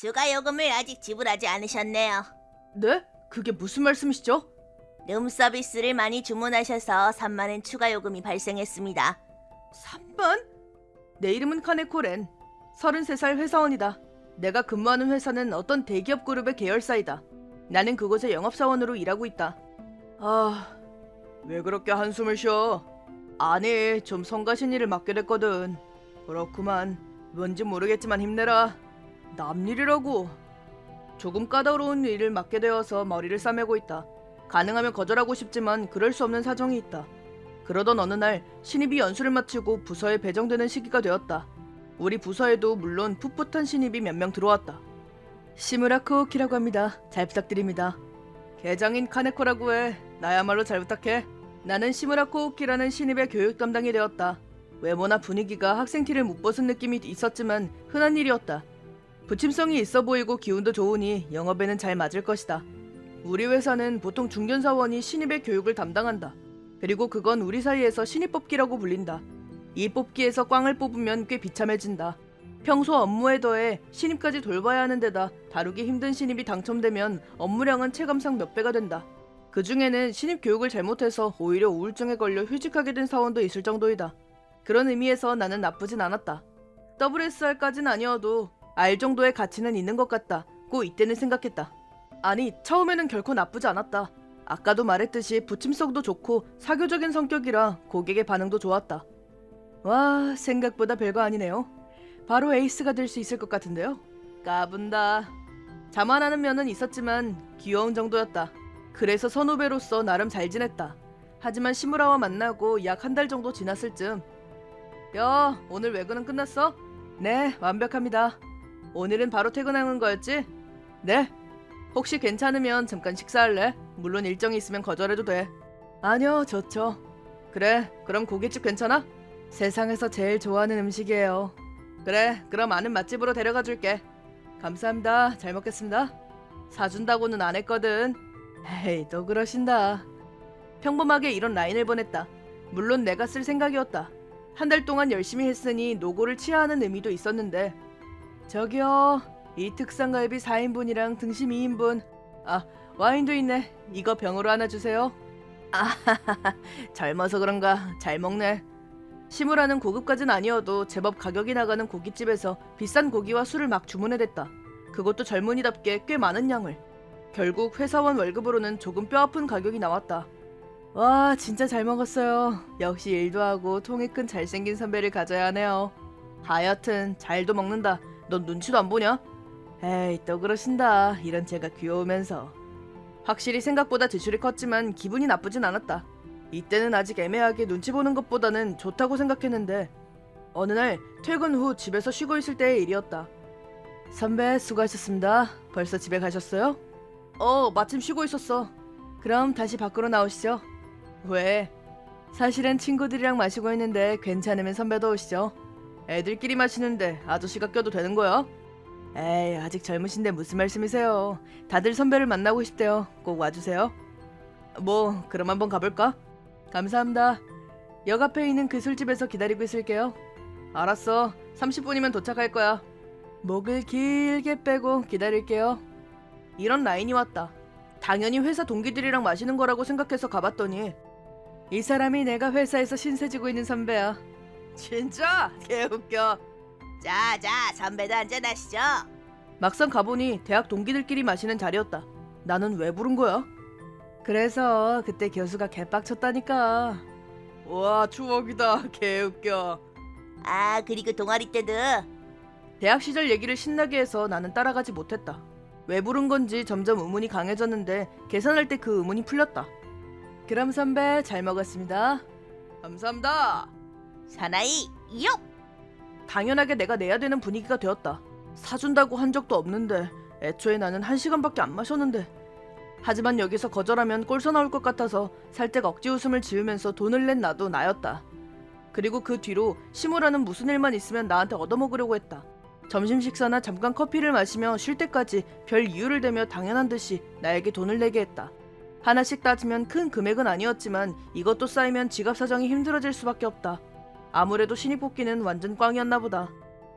추가 요금을 아직 지불하지 않으셨네요. 네? 그게 무슨 말씀이시죠? 룸 서비스를 많이 주문하셔서 3만 원 추가 요금이 발생했습니다. 3만? 내 이름은 카네코렌. 33살 회사원이다. 내가 근무하는 회사는 어떤 대기업 그룹의 계열사이다. 나는 그곳의 영업사원으로 일하고 있다. 왜 그렇게 한숨을 쉬어? 아니, 좀 성가신 일을 맡게 됐거든. 그렇구만. 뭔지 모르겠지만 힘내라. 남일이라고. 조금 까다로운 일을 맡게 되어서 머리를 싸매고 있다. 가능하면 거절하고 싶지만 그럴 수 없는 사정이 있다. 그러던 어느 날 신입이 연수를 마치고 부서에 배정되는 시기가 되었다. 우리 부서에도 물론 풋풋한 신입이 몇 명 들어왔다. 시무라 코우키라고 합니다. 잘 부탁드립니다. 계장인 카네코라고 해. 나야말로 잘 부탁해. 나는 시무라 코우키라는 신입의 교육 담당이 되었다. 외모나 분위기가 학생 티를 못 벗은 느낌이 있었지만 흔한 일이었다. 부침성이 있어 보이고 기운도 좋으니 영업에는 잘 맞을 것이다. 우리 회사는 보통 중견사원이 신입의 교육을 담당한다. 그리고 그건 우리 사이에서 신입 뽑기라고 불린다. 이 뽑기에서 꽝을 뽑으면 꽤 비참해진다. 평소 업무에 더해 신입까지 돌봐야 하는 데다 다루기 힘든 신입이 당첨되면 업무량은 체감상 몇 배가 된다. 그 중에는 신입 교육을 잘못해서 오히려 우울증에 걸려 휴직하게 된 사원도 있을 정도이다. 그런 의미에서 나는 나쁘진 않았다. WSR까진 아니어도 R 정도의 가치는 있는 것 같다고 이때는 생각했다. 아니, 처음에는 결코 나쁘지 않았다. 아까도 말했듯이 부침성도 좋고 사교적인 성격이라 고객의 반응도 좋았다. 와, 생각보다 별거 아니네요. 바로 에이스가 될 수 있을 것 같은데요. 까분다. 자만하는 면은 있었지만 귀여운 정도였다. 그래서 선후배로서 나름 잘 지냈다. 하지만 시무라와 만나고 약 한 달 정도 지났을 즈음. 야, 오늘 외근은 끝났어? 네, 완벽합니다. 오늘은 바로 퇴근하는 거였지? 네. 혹시 괜찮으면 잠깐 식사할래? 물론 일정이 있으면 거절해도 돼. 아니요, 좋죠. 그래, 그럼 고깃집 괜찮아? 세상에서 제일 좋아하는 음식이에요. 그래, 그럼 아는 맛집으로 데려가 줄게. 감사합니다. 잘 먹겠습니다. 사준다고는 안 했거든. 에이, 또 그러신다. 평범하게 이런 라인을 보냈다. 물론 내가 쓸 생각이었다. 한 달 동안 열심히 했으니 노고를 치하하는 의미도 있었는데. 저기요, 이 특상갈비 4인분이랑 등심 2인분. 아, 와인도 있네. 이거 병으로 하나 주세요. 아하하하, 젊어서 그런가 잘 먹네. 시무라는 고급까진 아니어도 제법 가격이 나가는 고깃집에서 비싼 고기와 술을 막 주문해댔다. 그것도 젊은이답게 꽤 많은 양을. 결국 회사원 월급으로는 조금 뼈아픈 가격이 나왔다. 와, 진짜 잘 먹었어요. 역시 일도 하고 통이 큰 잘생긴 선배를 가져야 하네요. 하여튼 잘도 먹는다. 넌 눈치도 안 보냐? 에이, 또 그러신다. 이런 제가 귀여우면서. 확실히 생각보다 지출이 컸지만 기분이 나쁘진 않았다. 이때는 아직 애매하게 눈치 보는 것보다는 좋다고 생각했는데 어느 날 퇴근 후 집에서 쉬고 있을 때의 일이었다. 선배, 수고하셨습니다. 벌써 집에 가셨어요? 마침 쉬고 있었어. 그럼 다시 밖으로 나오시죠. 왜? 사실은 친구들이랑 마시고 있는데 괜찮으면 선배도 오시죠. 애들끼리 마시는데 아저씨가 껴도 되는 거야? 에이, 아직 젊으신데 무슨 말씀이세요. 다들 선배를 만나고 싶대요. 꼭 와주세요. 뭐, 그럼 한번 가볼까? 감사합니다. 역 앞에 있는 그 술집에서 기다리고 있을게요. 알았어. 30분이면 도착할 거야. 목을 길게 빼고 기다릴게요. 이런 라인이 왔다. 당연히 회사 동기들이랑 마시는 거라고 생각해서 가봤더니 이 사람이 내가 회사에서 신세 지고 있는 선배야. 진짜? 개웃겨. 자, 선배도 한잔하시죠. 막상 가보니 대학 동기들끼리 마시는 자리였다. 나는 왜 부른 거야? 그래서 그때 교수가 개빡쳤다니까. 와, 추억이다. 개웃겨. 아, 그리고 동아리 때도. 대학 시절 얘기를 신나게 해서 나는 따라가지 못했다. 왜 부른 건지 점점 의문이 강해졌는데 계산할 때 그 의문이 풀렸다. 그럼 선배, 잘 먹었습니다. 감사합니다. 사나이 요. 당연하게 내가 내야 되는 분위기가 되었다. 사준다고 한 적도 없는데 애초에 나는 1시간밖에 안 마셨는데. 하지만 여기서 거절하면 꼴서 나올 것 같아서 살짝 억지 웃음을 지으면서 돈을 낸 나도 나였다. 그리고 그 뒤로 시무라는 무슨 일만 있으면 나한테 얻어먹으려고 했다. 점심 식사나 잠깐 커피를 마시며 쉴 때까지 별 이유를 대며 당연한 듯이 나에게 돈을 내게 했다. 하나씩 따지면 큰 금액은 아니었지만 이것도 쌓이면 지갑 사정이 힘들어질 수밖에 없다. 아무래도 신입 뽑기는 완전 꽝이었나 보다.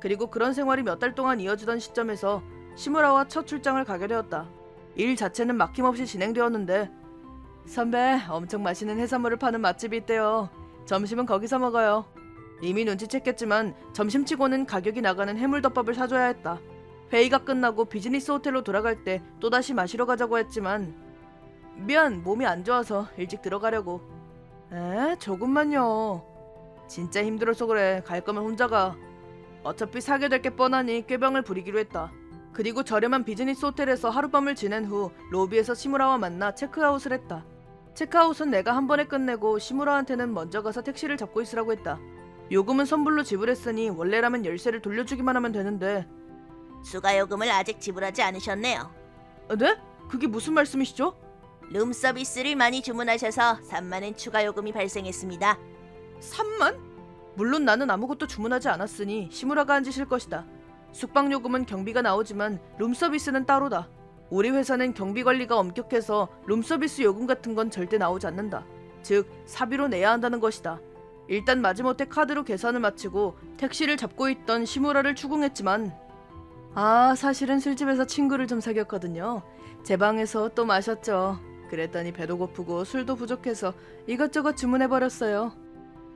그리고 그런 생활이 몇 달 동안 이어지던 시점에서 시무라와 첫 출장을 가게 되었다. 일 자체는 막힘없이 진행되었는데 선배, 엄청 맛있는 해산물을 파는 맛집이 있대요. 점심은 거기서 먹어요. 이미 눈치챘겠지만 점심치고는 가격이 나가는 해물덮밥을 사줘야 했다. 회의가 끝나고 비즈니스 호텔로 돌아갈 때 또다시 마시러 가자고 했지만 미안, 몸이 안 좋아서 일찍 들어가려고. 조금만요. 진짜 힘들어서 그래. 갈 거면 혼자 가. 어차피 사게 될 게 뻔하니 꾀병을 부리기로 했다. 그리고 저렴한 비즈니스 호텔에서 하룻밤을 지낸 후 로비에서 시무라와 만나 체크아웃을 했다. 체크아웃은 내가 한 번에 끝내고 시무라한테는 먼저 가서 택시를 잡고 있으라고 했다. 요금은 선불로 지불했으니 원래라면 열쇠를 돌려주기만 하면 되는데. 추가 요금을 아직 지불하지 않으셨네요. 네? 그게 무슨 말씀이시죠? 룸 서비스를 많이 주문하셔서 3만엔 추가 요금이 발생했습니다. 3만? 물론 나는 아무것도 주문하지 않았으니 시무라가 앉으실 것이다. 숙박 요금은 경비가 나오지만 룸서비스는 따로다. 우리 회사는 경비 관리가 엄격해서 룸서비스 요금 같은 건 절대 나오지 않는다. 즉 사비로 내야 한다는 것이다. 일단 마지못해 카드로 계산을 마치고 택시를 잡고 있던 시무라를 추궁했지만 사실은 술집에서 친구를 좀 사귀었거든요. 제 방에서 또 마셨죠. 그랬더니 배도 고프고 술도 부족해서 이것저것 주문해버렸어요.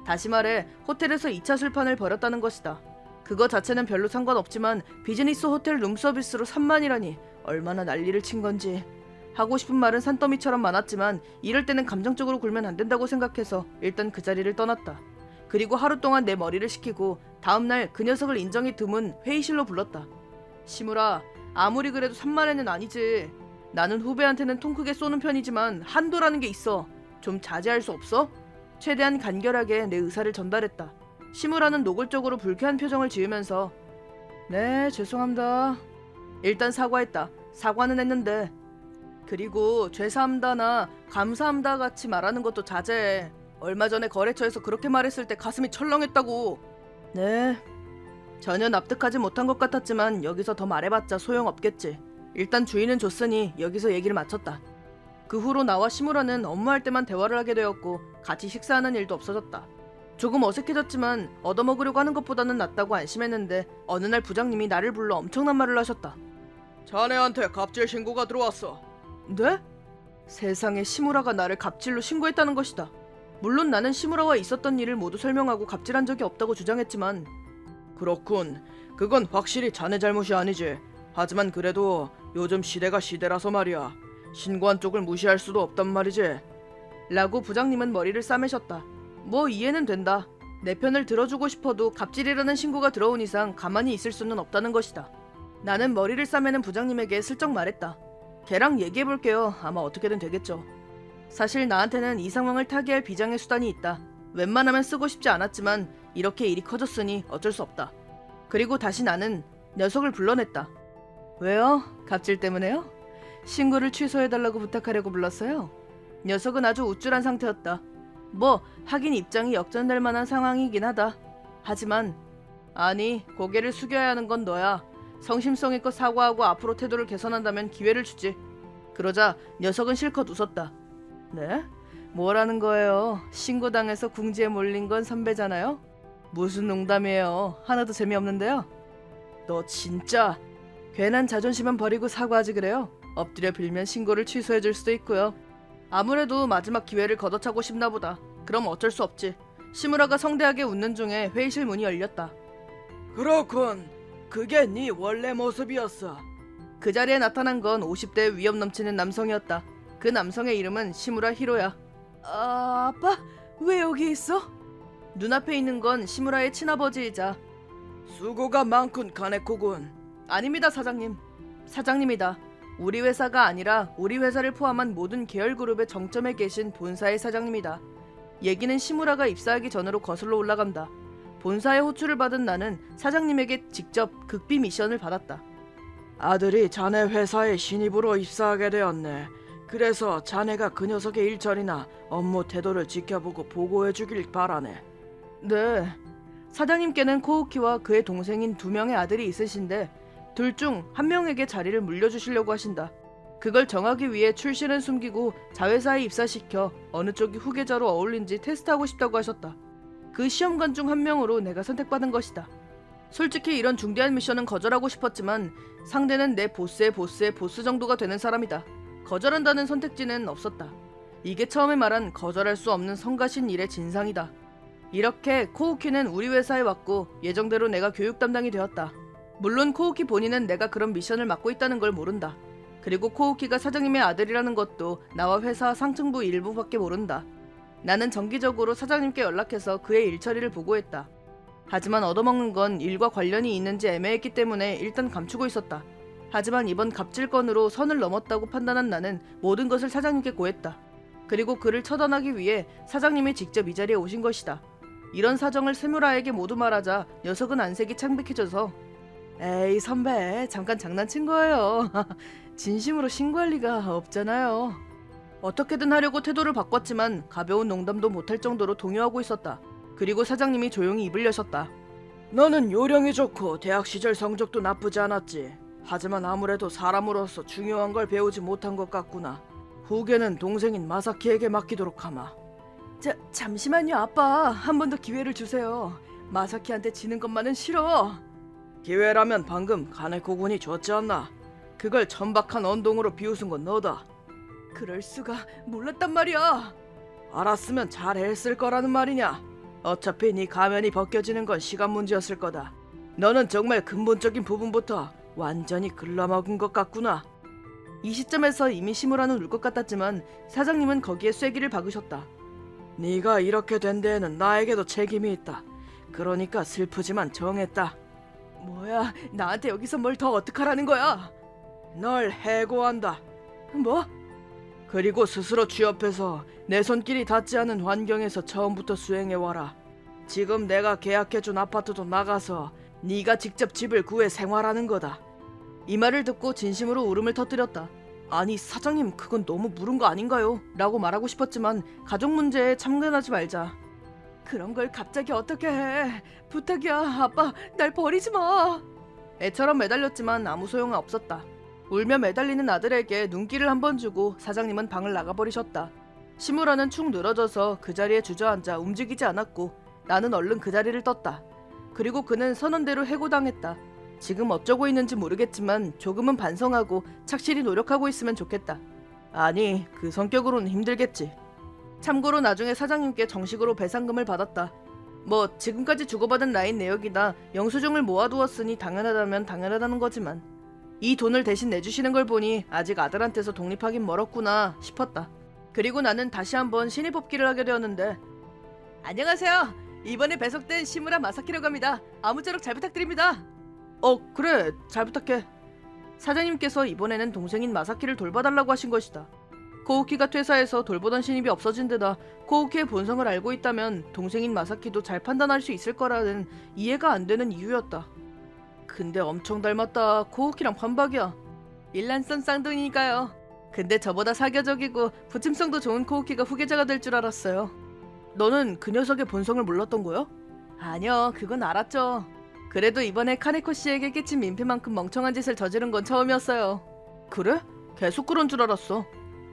다시 말해 호텔에서 2차 술판을 벌였다는 것이다. 그거 자체는 별로 상관없지만 비즈니스 호텔 룸서비스로 3만이라니 얼마나 난리를 친 건지. 하고 싶은 말은 산더미처럼 많았지만 이럴 때는 감정적으로 굴면 안 된다고 생각해서 일단 그 자리를 떠났다. 그리고 하루 동안 내 머리를 식히고 다음날 그 녀석을 인정이 드문 회의실로 불렀다. 시무라, 아무리 그래도 3만엔은 아니지. 나는 후배한테는 통 크게 쏘는 편이지만 한도라는 게 있어. 좀 자제할 수 없어? 최대한 간결하게 내 의사를 전달했다. 시무라는 노골적으로 불쾌한 표정을 지으면서 네, 죄송합니다. 일단 사과했다. 사과는 했는데 그리고 죄사합니다나 감사합니다 같이 말하는 것도 자제해. 얼마 전에 거래처에서 그렇게 말했을 때 가슴이 철렁했다고. 네. 전혀 납득하지 못한 것 같았지만 여기서 더 말해봤자 소용없겠지. 일단 주인은 줬으니 여기서 얘기를 마쳤다. 그 후로 나와 시무라는 업무할 때만 대화를 하게 되었고 같이 식사하는 일도 없어졌다. 조금 어색해졌지만 얻어먹으려고 하는 것보다는 낫다고 안심했는데 어느 날 부장님이 나를 불러 엄청난 말을 하셨다. 자네한테 갑질 신고가 들어왔어. 네? 세상에, 시무라가 나를 갑질로 신고했다는 것이다. 물론 나는 시무라와 있었던 일을 모두 설명하고 갑질한 적이 없다고 주장했지만 그렇군. 그건 확실히 자네 잘못이 아니지. 하지만 그래도 요즘 시대가 시대라서 말이야. 신고한 쪽을 무시할 수도 없단 말이지. 라고 부장님은 머리를 싸매셨다. 뭐 이해는 된다. 내 편을 들어주고 싶어도 갑질이라는 신고가 들어온 이상 가만히 있을 수는 없다는 것이다. 나는 머리를 싸매는 부장님에게 슬쩍 말했다. 걔랑 얘기해볼게요. 아마 어떻게든 되겠죠. 사실 나한테는 이 상황을 타개할 비장의 수단이 있다. 웬만하면 쓰고 싶지 않았지만 이렇게 일이 커졌으니 어쩔 수 없다. 그리고 다시 나는 녀석을 불러냈다. 왜요? 갑질 때문에요? 신고를 취소해달라고 부탁하려고 불렀어요? 녀석은 아주 우쭐한 상태였다. 뭐 하긴 입장이 역전될 만한 상황이긴 하다. 하지만 아니, 고개를 숙여야 하는 건 너야. 성심성의껏 사과하고 앞으로 태도를 개선한다면 기회를 주지. 그러자 녀석은 실컷 웃었다. 네? 뭐라는 거예요? 신고당해서 궁지에 몰린 건 선배잖아요? 무슨 농담이에요. 하나도 재미없는데요. 너 진짜 괜한 자존심은 버리고 사과하지 그래요? 엎드려 빌면 신고를 취소해줄 수도 있고요. 아무래도 마지막 기회를 걷어차고 싶나 보다. 그럼 어쩔 수 없지. 시무라가 성대하게 웃는 중에 회의실 문이 열렸다. 그렇군. 그게 네 원래 모습이었어. 그 자리에 나타난 건 50대의 위험 넘치는 남성이었다. 그 남성의 이름은 시무라 히로야. 아빠? 왜 여기 있어? 눈앞에 있는 건 시무라의 친아버지이자 수고가 많군, 가네코군. 아닙니다, 사장님. 사장님이다. 우리 회사가 아니라 우리 회사를 포함한 모든 계열 그룹의 정점에 계신 본사의 사장님이다. 얘기는 시무라가 입사하기 전으로 거슬러 올라간다. 본사의 호출을 받은 나는 사장님에게 직접 극비 미션을 받았다. 아들이 자네 회사에 신입으로 입사하게 되었네. 그래서 자네가 그 녀석의 일처리나 업무 태도를 지켜보고 보고해주길 바라네. 네. 사장님께는 코우키와 그의 동생인 2명의 아들이 있으신데 둘 중 한 명에게 자리를 물려주시려고 하신다. 그걸 정하기 위해 출신은 숨기고 자회사에 입사시켜 어느 쪽이 후계자로 어울린지 테스트하고 싶다고 하셨다. 그 시험관 중 한 명으로 내가 선택받은 것이다. 솔직히 이런 중대한 미션은 거절하고 싶었지만 상대는 내 보스의 보스의 보스 정도가 되는 사람이다. 거절한다는 선택지는 없었다. 이게 처음에 말한 거절할 수 없는 성가신 일의 진상이다. 이렇게 코우키는 우리 회사에 왔고 예정대로 내가 교육 담당이 되었다. 물론 코우키 본인은 내가 그런 미션을 맡고 있다는 걸 모른다. 그리고 코우키가 사장님의 아들이라는 것도 나와 회사 상층부 일부밖에 모른다. 나는 정기적으로 사장님께 연락해서 그의 일 처리를 보고했다. 하지만 얻어먹는 건 일과 관련이 있는지 애매했기 때문에 일단 감추고 있었다. 하지만 이번 갑질 건으로 선을 넘었다고 판단한 나는 모든 것을 사장님께 고했다. 그리고 그를 처단하기 위해 사장님이 직접 이 자리에 오신 것이다. 이런 사정을 세무라에게 모두 말하자 녀석은 안색이 창백해져서 에이 선배 잠깐 장난친 거예요. 진심으로 신고할 리가 없잖아요. 어떻게든 하려고 태도를 바꿨지만 가벼운 농담도 못할 정도로 동요하고 있었다. 그리고 사장님이 조용히 입을 여셨다. 너는 요령이 좋고 대학 시절 성적도 나쁘지 않았지. 하지만 아무래도 사람으로서 중요한 걸 배우지 못한 것 같구나. 후계는 동생인 마사키에게 맡기도록 하마. 잠시만요 아빠. 한 번 더 기회를 주세요. 마사키한테 지는 것만은 싫어. 기회라면 방금 가네코 군이 줬지 않나? 그걸 천박한 언동으로 비웃은 건 너다. 그럴 수가 몰랐단 말이야. 알았으면 잘했을 거라는 말이냐. 어차피 네 가면이 벗겨지는 건 시간 문제였을 거다. 너는 정말 근본적인 부분부터 완전히 글러먹은 것 같구나. 이 시점에서 이미 시무라는 울 것 같았지만 사장님은 거기에 쐐기를 박으셨다. 네가 이렇게 된 데에는 나에게도 책임이 있다. 그러니까 슬프지만 정했다. 뭐야, 나한테 여기서 뭘 더 어떡하라는 거야? 널 해고한다. 뭐? 그리고 스스로 취업해서 내 손길이 닿지 않은 환경에서 처음부터 수행해와라. 지금 내가 계약해준 아파트도 나가서 네가 직접 집을 구해 생활하는 거다. 이 말을 듣고 진심으로 울음을 터뜨렸다. 아니 사장님 그건 너무 무른 거 아닌가요? 라고 말하고 싶었지만 가족 문제에 참견하지 말자. 그런 걸 갑자기 어떻게 해. 부탁이야 아빠 날 버리지 마. 애처럼 매달렸지만 아무 소용은 없었다. 울며 매달리는 아들에게 눈길을 한번 주고 사장님은 방을 나가버리셨다. 시무라는 축 늘어져서 그 자리에 주저앉아 움직이지 않았고 나는 얼른 그 자리를 떴다. 그리고 그는 선언대로 해고당했다. 지금 어쩌고 있는지 모르겠지만 조금은 반성하고 착실히 노력하고 있으면 좋겠다. 아니 그 성격으로는 힘들겠지. 참고로 나중에 사장님께 정식으로 배상금을 받았다. 뭐 지금까지 주고받은 라인 내역이나 영수증을 모아두었으니 당연하다면 당연하다는 거지만 이 돈을 대신 내주시는 걸 보니 아직 아들한테서 독립하긴 멀었구나 싶었다. 그리고 나는 다시 한번 신입 뽑기를 하게 되었는데 안녕하세요. 이번에 배석된 시무라 마사키라고 합니다. 아무쪼록 잘 부탁드립니다. 그래 잘 부탁해. 사장님께서 이번에는 동생인 마사키를 돌봐달라고 하신 것이다. 코우키가 퇴사해서 돌보던 신입이 없어진 데다 코우키의 본성을 알고 있다면 동생인 마사키도 잘 판단할 수 있을 거라는 이해가 안 되는 이유였다. 근데 엄청 닮았다. 코우키랑 반박이야. 일란성 쌍둥이니까요. 근데 저보다 사교적이고 부침성도 좋은 코우키가 후계자가 될 줄 알았어요. 너는 그 녀석의 본성을 몰랐던 거야? 아니요 그건 알았죠. 그래도 이번에 카네코 씨에게 끼친 민폐만큼 멍청한 짓을 저지른 건 처음이었어요. 그래? 계속 그런 줄 알았어.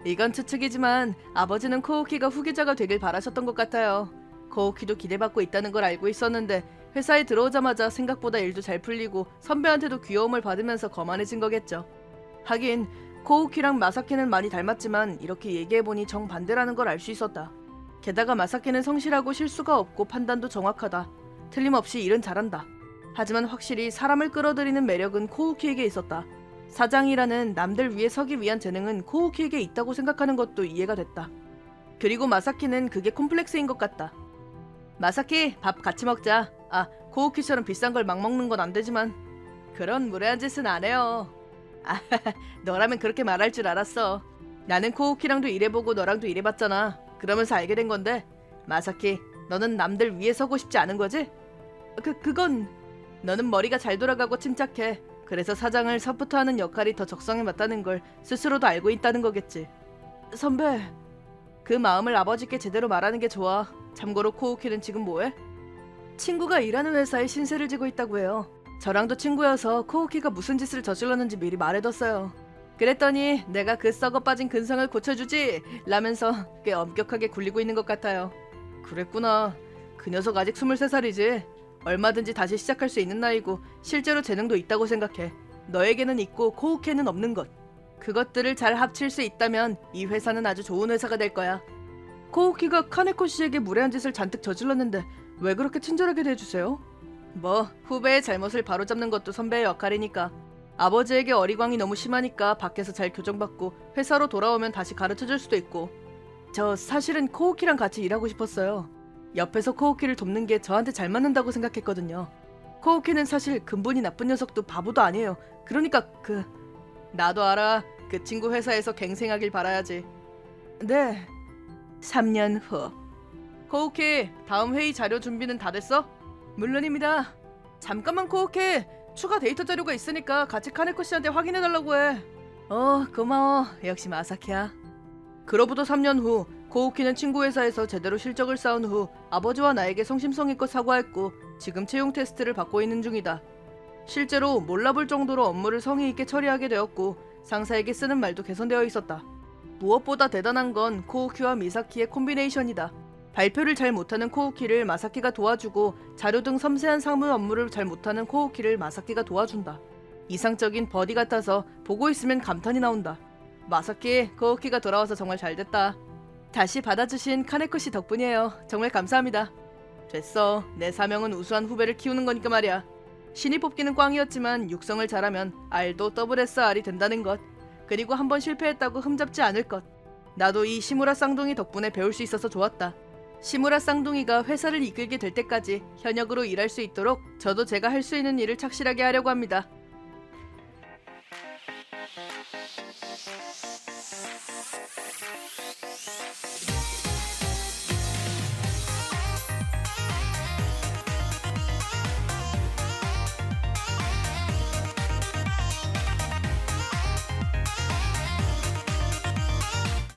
이건 추측이지만 아버지는 코우키가 후계자가 되길 바라셨던 것 같아요. 코우키도 기대받고 있다는 걸 알고 있었는데 회사에 들어오자마자 생각보다 일도 잘 풀리고 선배한테도 귀여움을 받으면서 거만해진 거겠죠. 하긴 코우키랑 마사키는 많이 닮았지만 이렇게 얘기해보니 정반대라는 걸 알 수 있었다. 게다가 마사키는 성실하고 실수가 없고 판단도 정확하다. 틀림없이 일은 잘한다. 하지만 확실히 사람을 끌어들이는 매력은 코우키에게 있었다. 사장이라는 남들 위에 서기 위한 재능은 코우키에게 있다고 생각하는 것도 이해가 됐다. 그리고 마사키는 그게 콤플렉스인 것 같다. 마사키 밥 같이 먹자. 코우키처럼 비싼 걸 막 먹는 건 안 되지만 그런 무례한 짓은 안 해요. 너라면 그렇게 말할 줄 알았어. 나는 코우키랑도 일해보고 너랑도 일해봤잖아. 그러면서 알게 된 건데 마사키 너는 남들 위에 서고 싶지 않은 거지? 그건 너는 머리가 잘 돌아가고 침착해. 그래서 사장을 서포트하는 역할이 더 적성에 맞다는 걸 스스로도 알고 있다는 거겠지. 선배 그 마음을 아버지께 제대로 말하는 게 좋아. 참고로 코우키는 지금 뭐해? 친구가 일하는 회사에 신세를 지고 있다고 해요. 저랑도 친구여서 코우키가 무슨 짓을 저질렀는지 미리 말해뒀어요. 그랬더니 내가 그 썩어 빠진 근성을 고쳐주지 라면서 꽤 엄격하게 굴리고 있는 것 같아요. 그랬구나. 그 녀석 아직 23살이지. 얼마든지 다시 시작할 수 있는 나이고 실제로 재능도 있다고 생각해. 너에게는 있고 코우케는 없는 것. 그것들을 잘 합칠 수 있다면 이 회사는 아주 좋은 회사가 될 거야. 코우키가 카네코 씨에게 무례한 짓을 잔뜩 저질렀는데 왜 그렇게 친절하게 대해주세요? 뭐 후배의 잘못을 바로잡는 것도 선배의 역할이니까. 아버지에게 어리광이 너무 심하니까 밖에서 잘 교정받고 회사로 돌아오면 다시 가르쳐줄 수도 있고. 저 사실은 코우키랑 같이 일하고 싶었어요. 옆에서 코우키를 돕는 게 저한테 잘 맞는다고 생각했거든요. 코우키는 사실 근본이 나쁜 녀석도 바보도 아니에요. 그러니까 나도 알아. 그 친구 회사에서 갱생하길 바라야지. 네. 3년 후. 코우키, 다음 회의 자료 준비는 다 됐어? 물론입니다. 잠깐만 코우키, 추가 데이터 자료가 있으니까 같이 카네코 씨한테 확인해달라고 해. 고마워. 역시 마사키야. 그로부터 3년 후 코우키는 친구 회사에서 제대로 실적을 쌓은 후 아버지와 나에게 성심성의껏 사과했고 지금 채용 테스트를 받고 있는 중이다. 실제로 몰라볼 정도로 업무를 성의 있게 처리하게 되었고 상사에게 쓰는 말도 개선되어 있었다. 무엇보다 대단한 건 코우키와 미사키의 콤비네이션이다. 발표를 잘 못하는 코우키를 마사키가 도와주고 자료 등 섬세한 사무 업무를 잘 못하는 코우키를 마사키가 도와준다. 이상적인 버디 같아서 보고 있으면 감탄이 나온다. 마사키, 코우키가 돌아와서 정말 잘됐다. 다시 받아주신 카네코 씨 덕분이에요. 정말 감사합니다. 됐어. 내 사명은 우수한 후배를 키우는 거니까 말이야. 신이 뽑기는 꽝이었지만 육성을 잘하면 R도 WSR이 된다는 것. 그리고 한번 실패했다고 흠잡지 않을 것. 나도 이 시무라 쌍둥이 덕분에 배울 수 있어서 좋았다. 시무라 쌍둥이가 회사를 이끌게 될 때까지 현역으로 일할 수 있도록 저도 제가 할 수 있는 일을 착실하게 하려고 합니다.